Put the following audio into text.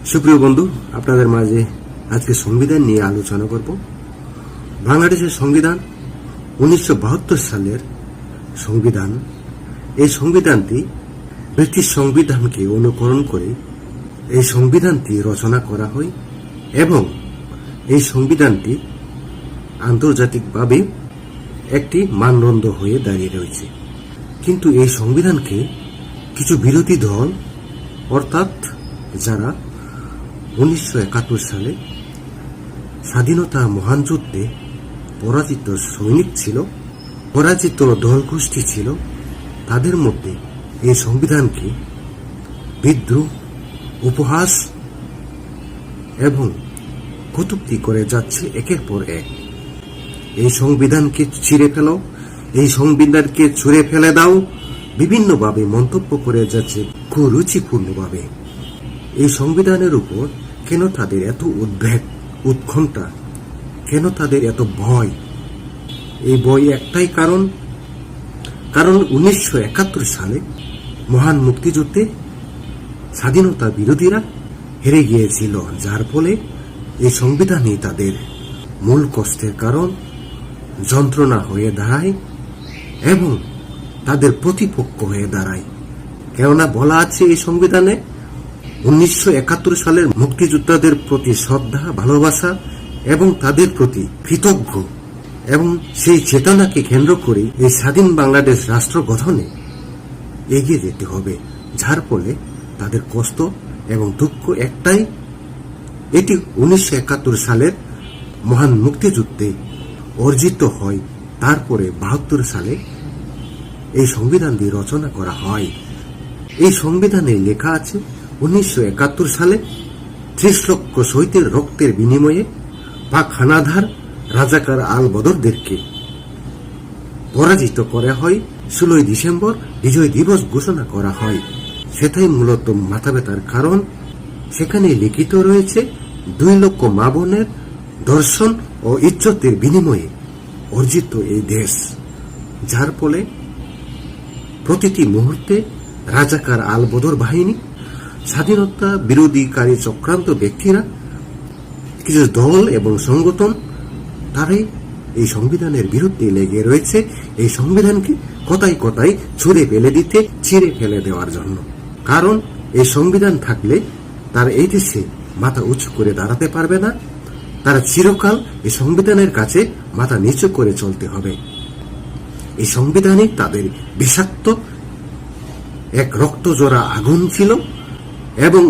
সুপ্রিয় বন্ধু, আপনাদের মাঝে আজকে সংবিধান নিয়ে আলোচনা করব। বাংলাদেশের সংবিধান 1972 সালের সংবিধান। এই সংবিধানটি ব্রিটিশ সংবিধানকে অনুকরণ করে এই সংবিধানটি রচনা করা হয় এবং এই সংবিধানটি আন্তর্জাতিকভাবে একটি মানদণ্ড হয়ে দাঁড়িয়ে রয়েছে। কিন্তু এই সংবিধানকে কিছু বিরোধী দল, অর্থাৎ যারা 1971 সালে স্বাধীনতা মহান যুদ্ধে পরাজিত সৈনিক ছিল, পরাজিত দল গোষ্ঠী ছিল, তাদের মধ্যে এই সংবিধানকে বিদ্রোহ, উপহাস এবং কটূক্তি করে যাচ্ছে একের পর এক। এই সংবিধানকে ছিঁড়ে ফেলো, এই সংবিধানকে ছুঁড়ে ফেলে দাও, বিভিন্নভাবে মন্তব্য করে যাচ্ছে কুরুচিপূর্ণভাবে। এই সংবিধানের উপর কেন তাদের এত উদ্বেগ, উৎকণ্ঠা, কেন তাদের এত ভয়? এই ভয় একটাই কারণ 1971 সালে মহান মুক্তিযুদ্ধে স্বাধীনতা বিরোধীরা হেরে গিয়েছিল, যার ফলে এই সংবিধানই তাদের মূল কষ্টের কারণ, যন্ত্রণা হয়ে দাঁড়ায় এবং তাদের প্রতিপক্ষ হয়ে দাঁড়ায়। কেননা বলা আছে এই সংবিধানে 1971 সালের মুক্তিযোদ্ধাদের প্রতি শ্রদ্ধা, ভালোবাসা এবং তাদের প্রতি কৃতজ্ঞ, এবং সেই চেতনাকে কেন্দ্র করে এই স্বাধীন বাংলাদেশ রাষ্ট্র গঠনে এগিয়ে যেতে হবে। যার ফলে তাদের কষ্ট এবং দুঃখ একটাই, এটি 1971 সালের মহান মুক্তিযুদ্ধে অর্জিত হয়। তারপরে 72 সালে এই সংবিধানটি রচনা করা হয়। এই সংবিধানে লেখা আছে 1971 সালে 30 লক্ষ শহীদের রক্তের বিনিময়ে পাক হানাদার রাজাকার আল বদরদেরকে পরাজিত করা হয়। 16 ডিসেম্বর বিজয় দিবস ঘোষণা করা হয়। সেটাই মূলত মাথা ব্যথার কারণ। সেখানে লিখিত রয়েছে 2 লক্ষ মা বোনের দর্শন ও ইজ্জতের বিনিময়ে অর্জিত এই দেশ, যার ফলে প্রতিটি মুহূর্তে রাজাকার আল বদর বাহিনী, স্বাধীনতা বিরোধীকারী চক্রান্ত ব্যক্তিরা, কিছু দল এবং সংগঠন, তারাই এই সংবিধানের বিরুদ্ধে লেগে রয়েছে। এই সংবিধানকে কথায় কথায় ছুঁড়ে ফেলে দিতে, ছিঁড়ে ফেলে দেওয়ার জন্য। কারণ এই সংবিধান থাকলে তারা এই দেশে মাথা উঁচু করে দাঁড়াতে পারবে না। তারা চিরকাল এই সংবিধানের কাছে মাথা নিচু করে চলতে হবে। এই সংবিধানে তাদের বিষাক্ত এক রক্তজোড়া আগুন ছিল এবং